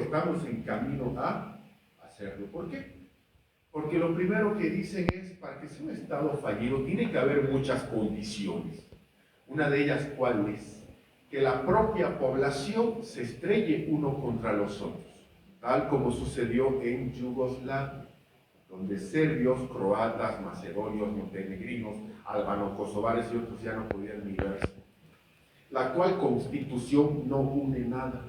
estamos en camino a hacerlo. ¿Por qué? Porque lo primero que dicen es, para que sea un Estado fallido, tiene que haber muchas condiciones. Una de ellas, ¿cuál es? Que la propia población se estrelle uno contra los otros, tal como sucedió en Yugoslavia, donde serbios, croatas, macedonios, montenegrinos, albano-kosovares y otros ya no podían ni verse. La actual Constitución no une nada.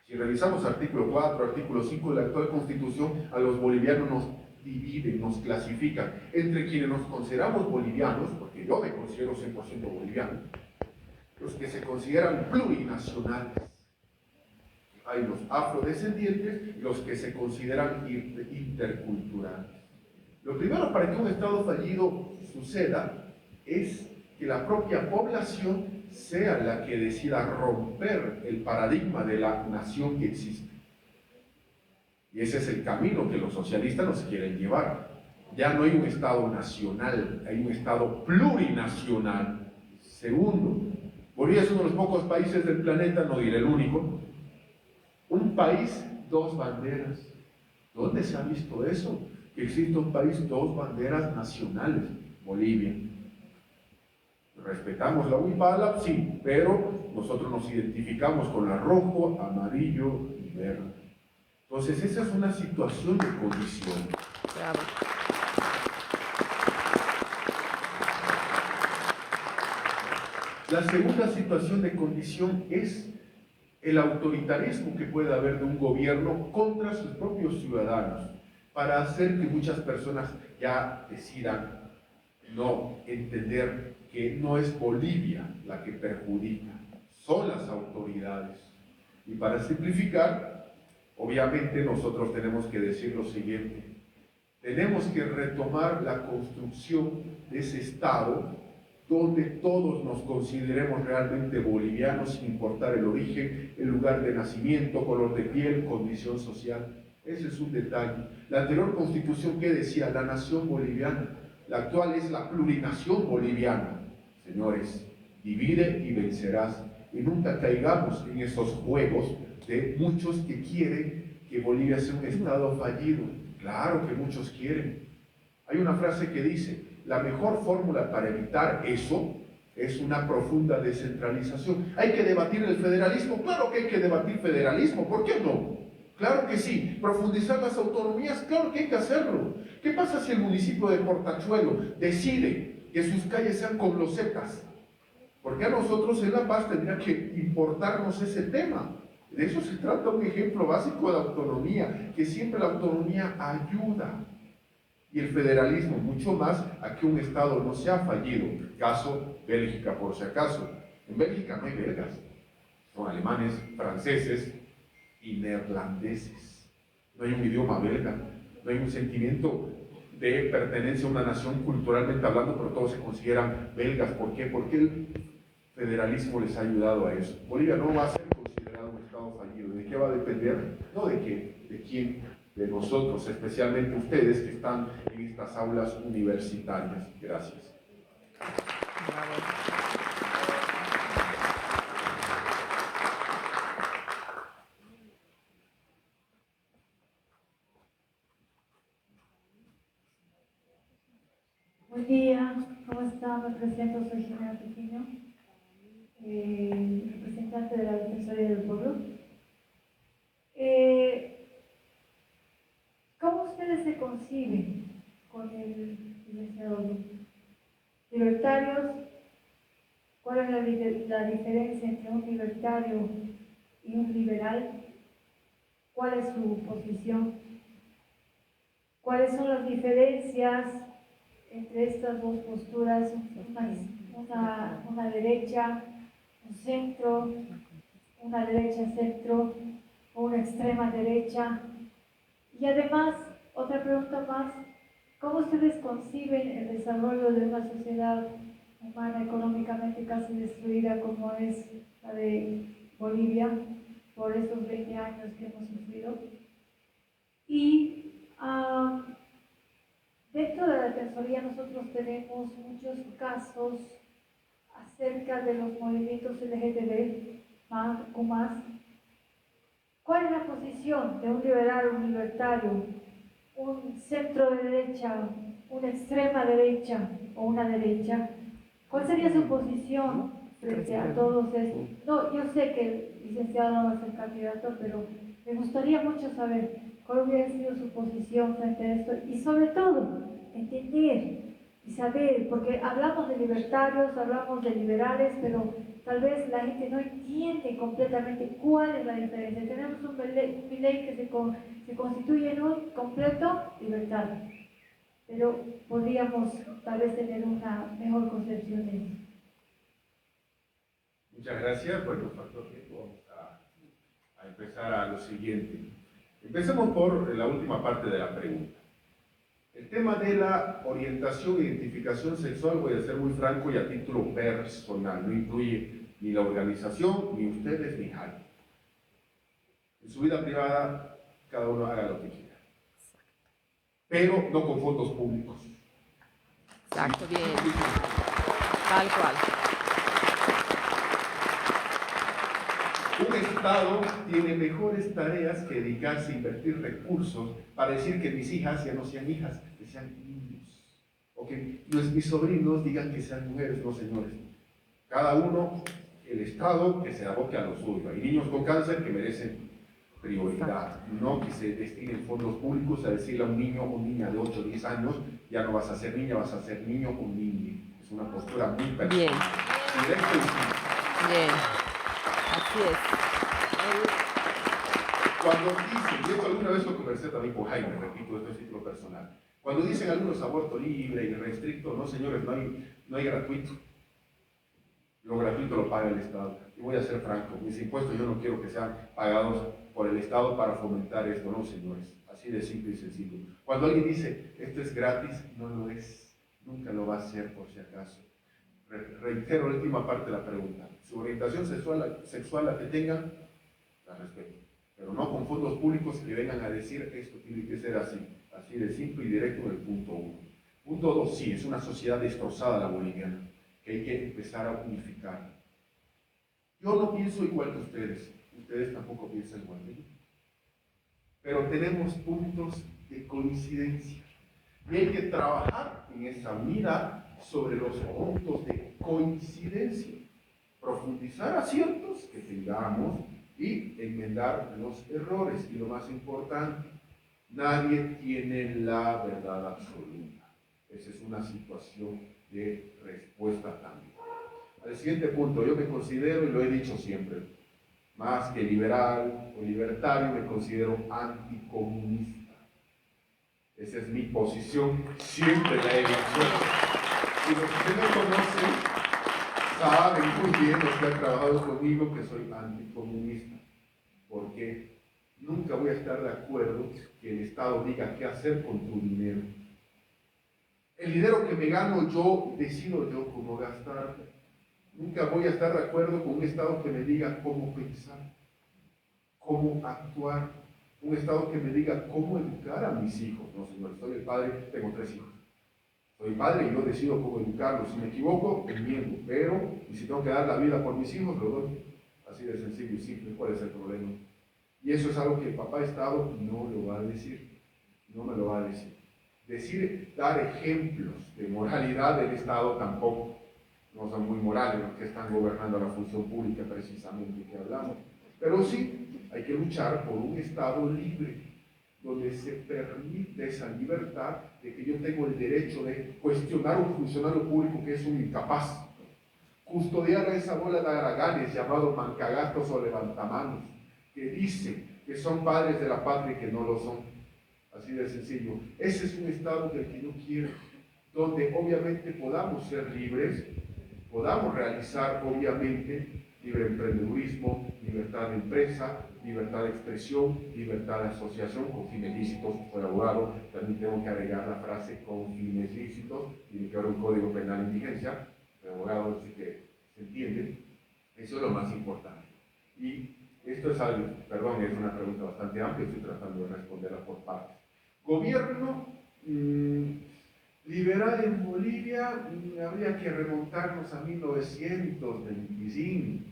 Si revisamos artículo 4, artículo 5 de la actual Constitución, a los bolivianos nos dividen, nos clasifican entre quienes nos consideramos bolivianos, porque yo me considero 100% boliviano, los que se consideran plurinacionales. Hay los afrodescendientes y los que se consideran interculturales. Lo primero para que un Estado fallido suceda es que la propia población sea la que decida romper el paradigma de la nación que existe. Y ese es el camino que los socialistas nos quieren llevar. Ya no hay un Estado nacional, hay un Estado plurinacional. Segundo, Bolivia es uno de los pocos países del planeta, no diré el único, un país, dos banderas. ¿Dónde se ha visto eso? Que existe un país, dos banderas nacionales, Bolivia. Respetamos la huipala, sí, pero nosotros nos identificamos con la rojo, amarillo y verde. Entonces esa es una situación de condición. Bravo. La segunda situación de condición es el autoritarismo que puede haber de un gobierno contra sus propios ciudadanos, para hacer que muchas personas ya decidan no entender que no es Bolivia la que perjudica, son las autoridades. Y para simplificar, obviamente nosotros tenemos que decir lo siguiente: tenemos que retomar la construcción de ese Estado donde todos nos consideremos realmente bolivianos, sin importar el origen, el lugar de nacimiento, color de piel, condición social. Ese es un detalle. La anterior constitución, ¿qué decía? La nación boliviana. La actual es la plurinación boliviana. Señores, divide y vencerás. Y nunca caigamos en esos juegos de muchos que quieren que Bolivia sea un Estado fallido. Claro que muchos quieren. Hay una frase que dice: la mejor fórmula para evitar eso es una profunda descentralización. ¿Hay que debatir el federalismo? Claro que hay que debatir federalismo, ¿por qué no? Claro que sí. ¿Profundizar las autonomías? Claro que hay que hacerlo. ¿Qué pasa si el municipio de Portachuelo decide que sus calles sean con losetas? Porque a nosotros en La Paz tendría que importarnos ese tema. De eso se trata un ejemplo básico de autonomía, que siempre la autonomía ayuda. Y el federalismo mucho más a que un Estado no sea fallido. Caso Bélgica, por si acaso. En Bélgica no hay belgas, son alemanes, franceses y neerlandeses. No hay un idioma belga, no hay un sentimiento de pertenencia a una nación culturalmente hablando, pero todos se consideran belgas. ¿Por qué? Porque el federalismo les ha ayudado a eso. Bolivia no va a ser considerado un Estado fallido. ¿De qué va a depender? No de qué, de quién. De nosotros, especialmente ustedes que están en estas aulas universitarias. Gracias. Buen día, ¿cómo están? Me presento, soy Jimena Pequeño, representante de la Defensoría del Pueblo. ¿Cómo ustedes se conciben con el licenciado Luque? ¿Libertarios? ¿Cuál es la diferencia entre un libertario y un liberal? ¿Cuál es su posición? ¿Cuáles son las diferencias entre estas dos posturas? Una derecha, un centro, una derecha centro o una extrema derecha. Y además, otra pregunta más: ¿cómo ustedes conciben el desarrollo de una sociedad humana económicamente casi destruida como es la de Bolivia por estos 20 años que hemos sufrido? Y dentro de la Defensoría nosotros tenemos muchos casos acerca de los movimientos LGTB+, ¿Cuál es la posición de un liberal, un libertario, un centro de derecha, una extrema derecha o una derecha? ¿Cuál sería su posición frente a todos estos? No, yo sé que el licenciado no va a ser candidato, pero me gustaría mucho saber cuál hubiera sido su posición frente a esto y sobre todo entender y saber, porque hablamos de libertarios, hablamos de liberales, pero tal vez la gente no entiende completamente cuál es la diferencia. Tenemos un Milei que se constituye en un completo libertario, pero podríamos tal vez tener una mejor concepción de eso. Muchas gracias. Bueno, faltó tiempo. Vamos a empezar a lo siguiente. Empecemos por la última parte de la pregunta. El tema de la orientación e identificación sexual, voy a ser muy franco y a título personal, no incluye ni la organización, ni ustedes, ni nadie. En su vida privada, cada uno haga lo que quiera. Pero no con fondos públicos. Exacto, bien. Tal cual. Un Estado tiene mejores tareas que dedicarse a invertir recursos para decir que mis hijas ya no sean hijas, que sean niños. O que mis sobrinos digan que sean mujeres, no señores. Cada uno, el Estado, que se aboque a lo suyo. Hay niños con cáncer que merecen prioridad, no que se destinen fondos públicos a decirle a un niño o niña de 8 o 10 años, ya no vas a ser niña, vas a ser niño o niña. Es una postura muy personal. Bien. Directo y simple. Bien. Así es. Cuando dicen, yo alguna vez lo conversé también con Jaime, repito, esto es título personal. Cuando dicen algunos aborto libre y restricto, no señores, no hay gratuito. Lo gratuito lo paga el Estado. Y voy a ser franco, mis impuestos yo no quiero que sean pagados por el Estado para fomentar esto, no señores. Así de simple y sencillo. Cuando alguien dice, esto es gratis, no lo es. Nunca lo va a ser por si acaso. Reitero la última parte de la pregunta. Su orientación sexual la que tengan, la respeto. Pero no con fondos públicos que vengan a decir esto tiene que ser así. Así de simple y directo en el punto 1. Punto 2, sí, es una sociedad destrozada la boliviana, que hay que empezar a unificar. Yo no pienso igual que ustedes tampoco piensan igual que yo. Pero tenemos puntos de coincidencia. Y hay que trabajar en esa unidad sobre los puntos de coincidencia, profundizar aciertos que tengamos y enmendar los errores. Y lo más importante, nadie tiene la verdad absoluta. Esa es una situación de respuesta también. Al siguiente punto, yo me considero, y lo he dicho siempre, más que liberal o libertario, me considero anticomunista. Esa es mi posición, siempre la he dicho. Y los que me conocen saben muy bien, los que han trabajado conmigo, que soy anticomunista. Porque nunca voy a estar de acuerdo que el Estado diga qué hacer con tu dinero. El dinero que me gano yo, decido yo cómo gastarlo. Nunca voy a estar de acuerdo con un Estado que me diga cómo pensar, cómo actuar. Un Estado que me diga cómo educar a mis hijos. No, señor, soy el padre, tengo 3 hijos. Soy padre y yo decido cómo educarlos. Si me equivoco, enmiendo. Pero, y si tengo que dar la vida por mis hijos, lo doy. Así de sencillo y simple. ¿Cuál es el problema? Y eso es algo que el papá Estado no lo va a decir. No me lo va a decir. Dar ejemplos de moralidad del Estado tampoco. No son muy morales los que están gobernando la función pública precisamente que hablamos. Pero sí, hay que luchar por un Estado libre, donde se permite esa libertad de que yo tengo el derecho de cuestionar a un funcionario público que es un incapaz, custodiar a esa bola de haraganes llamados mancagastos o levantamanos, que dicen que son padres de la patria y que no lo son. Así de sencillo. Ese es un Estado del que yo quiero, donde obviamente podamos ser libres, podamos realizar obviamente libre emprendedurismo, libertad de empresa, libertad de expresión, libertad de asociación con fines lícitos. Soy abogado, también tengo que agregar la frase con fines lícitos, tiene que haber un código penal en vigencia, soy abogado, así que se entiende. Eso es lo más importante. Y esto es algo, perdón, es una pregunta bastante amplia, estoy tratando de responderla por partes. Gobierno liberal en Bolivia, habría que remontarnos a 1925.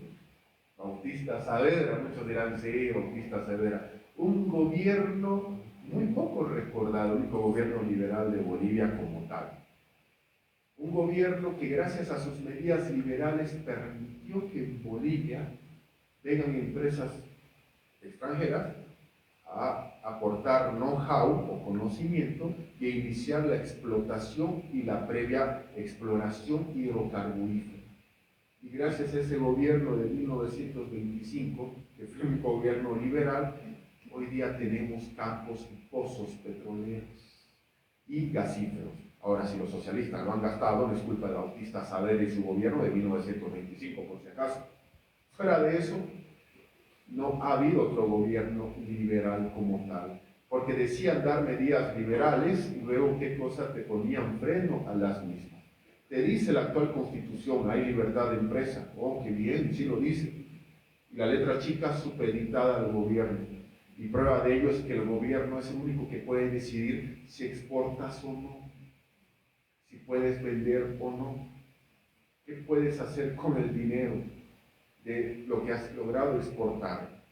Bautista Saavedra, muchos dirán, sí, Bautista Saavedra, un gobierno muy poco recordado, el único gobierno liberal de Bolivia como tal. Un gobierno que gracias a sus medidas liberales permitió que en Bolivia vengan empresas extranjeras a aportar know-how o conocimiento y a iniciar la explotación y la previa exploración hidrocarburífera. Y gracias a ese gobierno de 1925, que fue un gobierno liberal, hoy día tenemos campos y pozos petroleros y gasíferos. Ahora, si los socialistas lo han gastado, no es culpa de Bautista Saavedra y su gobierno de 1925, por si acaso. Fuera de eso, no ha habido otro gobierno liberal como tal, porque decían dar medidas liberales y luego qué cosa te ponían freno a las mismas. Te dice la actual constitución, hay libertad de empresa, oh, qué bien, sí lo dice, y la letra chica supeditada al gobierno, y prueba de ello es que el gobierno es el único que puede decidir si exportas o no, si puedes vender o no, qué puedes hacer con el dinero de lo que has logrado exportar.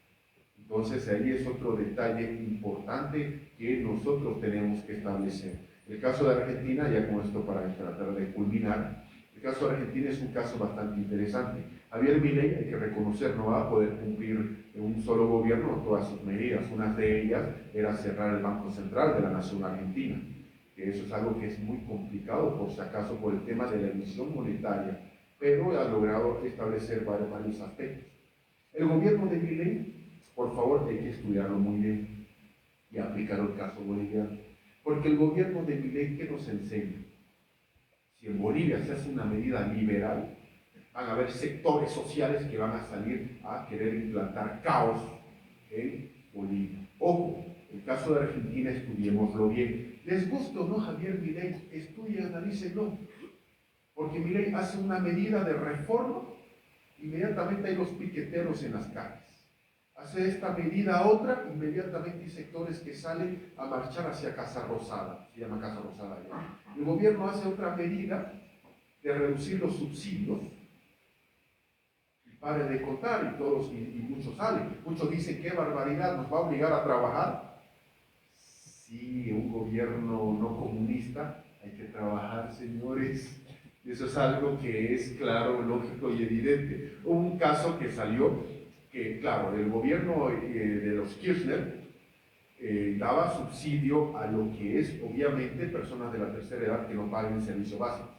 Entonces ahí es otro detalle importante que nosotros tenemos que establecer. El caso de Argentina, ya con esto para tratar de culminar, el caso de Argentina es un caso bastante interesante. Javier Milei, hay que reconocer, no va a poder cumplir en un solo gobierno todas sus medidas. Una de ellas era cerrar el Banco Central de la Nación Argentina, que eso es algo que es muy complicado, por si acaso, por el tema de la emisión monetaria, pero ha logrado establecer varios aspectos. El gobierno de Milei, por favor, hay que estudiarlo muy bien y aplicar el caso boliviano, porque el gobierno de Milei, ¿qué nos enseña? Si en Bolivia se hace una medida liberal, van a haber sectores sociales que van a salir a querer implantar caos en Bolivia. Ojo, el caso de Argentina, estudiémoslo bien. ¿Les gusta o no Javier Milei? Estudien, analícenlo. Porque Milei hace una medida de reforma, inmediatamente hay los piqueteros en las calles. Hace esta medida otra, inmediatamente hay sectores que salen a marchar hacia Casa Rosada, se llama Casa Rosada ya. El gobierno hace otra medida de reducir los subsidios, y pare de contar, y muchos salen. Muchos dicen, qué barbaridad, nos va a obligar a trabajar. Sí, un gobierno no comunista, hay que trabajar, señores. Eso es algo que es claro, lógico y evidente. Hubo un caso que salió, que claro, el gobierno de los Kirchner daba subsidio a lo que es, obviamente, personas de la tercera edad que no paguen servicio básico.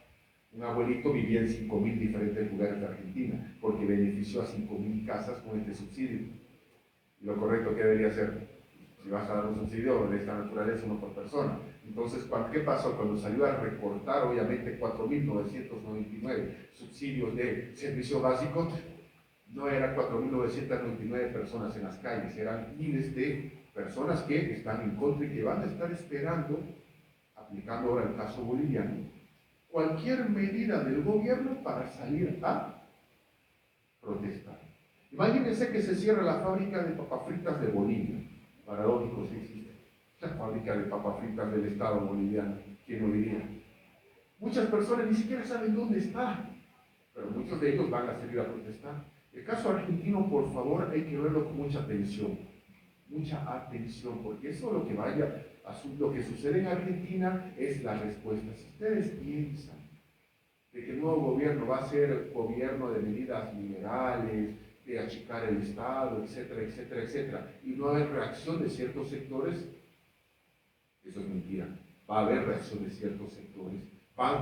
Un abuelito vivía en 5.000 diferentes lugares de Argentina, porque benefició a 5.000 casas con este subsidio. Y lo correcto que debería ser, si vas a dar un subsidio de esta naturaleza, uno por persona. Entonces, ¿qué pasó? Cuando salió a recortar, obviamente, 4.999 subsidios de servicio básico, no eran 4.999 personas en las calles, eran miles de personas que están en contra y que van a estar esperando, aplicando ahora el caso boliviano, cualquier medida del gobierno para salir a protestar. Imagínense que se cierra la fábrica de papas fritas de Bolivia, paradójico si existe, la fábrica de papas fritas del Estado boliviano, ¿quién lo diría? Muchas personas ni siquiera saben dónde está, pero muchos de ellos van a salir a protestar. El caso argentino, por favor, hay que verlo con mucha atención, porque eso lo que lo que sucede en Argentina es la respuesta. Si ustedes piensan de que el nuevo gobierno va a ser gobierno de medidas liberales, de achicar el Estado, etcétera, etcétera, etcétera, y no haber reacción de ciertos sectores, eso es mentira. Va a haber reacción de ciertos sectores.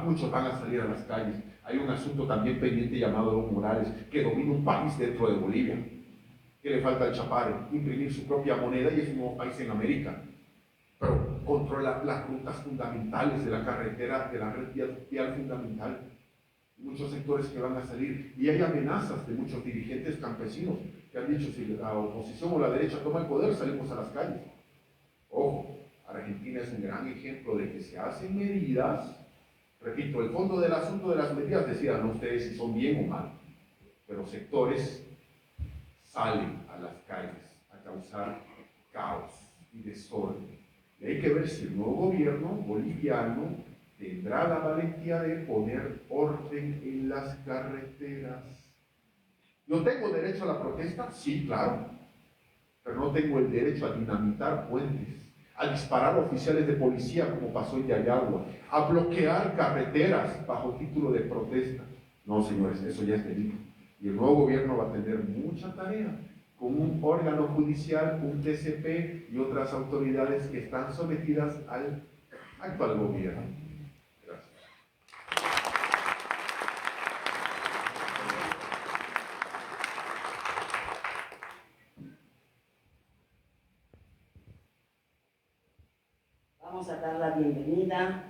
Muchos van a salir a las calles. Hay un asunto también pendiente llamado Evo Morales, que domina un país dentro de Bolivia. ¿Qué le falta al Chapare? Imprimir su propia moneda y es un nuevo país en América. Pero controla las rutas fundamentales de la carretera, de la red vial fundamental. Muchos sectores que van a salir. Y hay amenazas de muchos dirigentes campesinos que han dicho, si la oposición o la derecha toma el poder, salimos a las calles. Ojo, Argentina es un gran ejemplo de que se hacen medidas. Repito, el fondo del asunto de las medidas decidan ustedes si son bien o mal, pero sectores salen a las calles a causar caos y desorden. Y hay que ver si el nuevo gobierno boliviano tendrá la valentía de poner orden en las carreteras. ¿Yo tengo derecho a la protesta? Sí, claro, pero no tengo el derecho a dinamitar puentes, a disparar a oficiales de policía como pasó en Yayagua, a bloquear carreteras bajo título de protesta. No, señores, eso ya es delito. Y el nuevo gobierno va a tener mucha tarea con un órgano judicial, un TCP y otras autoridades que están sometidas al actual gobierno. Gracias. Vamos a dar la bienvenida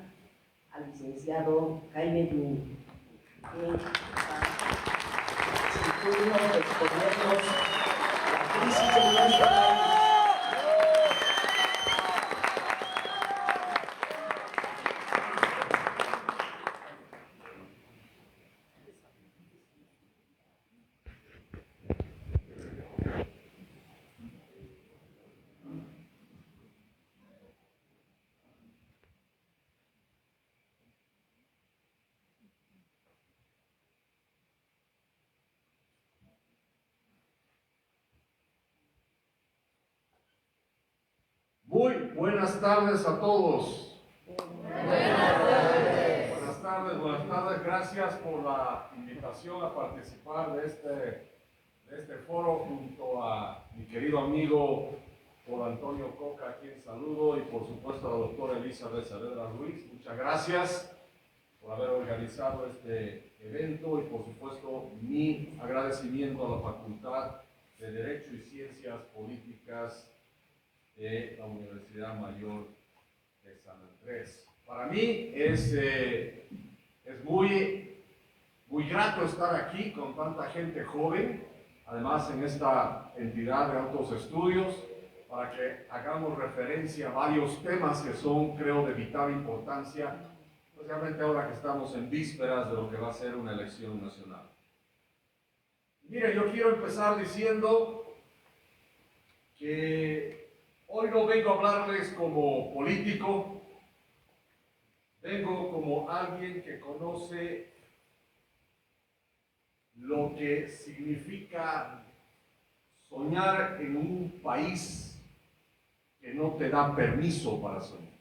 al licenciado Jaime Duni, que va a turno de exponernos la crisis de nuestro país. Muy buenas tardes a todos. Buenas tardes. Gracias por la invitación a participar de este foro junto a mi querido amigo por Antonio Coca, a quien saludo, y por supuesto a la doctora Elizabeth Saavedra Ruiz. Muchas gracias por haber organizado este evento y por supuesto mi agradecimiento a la Facultad de Derecho y Ciencias Políticas de la Universidad Mayor de San Andrés. Para mí es muy grato estar aquí con tanta gente joven, además en esta entidad de altos estudios, para que hagamos referencia a varios temas que son, creo, de vital importancia, especialmente ahora que estamos en vísperas de lo que va a ser una elección nacional. Miren, yo quiero empezar diciendo que hoy no vengo a hablarles como político, vengo como alguien que conoce lo que significa soñar en un país que no te da permiso para soñar.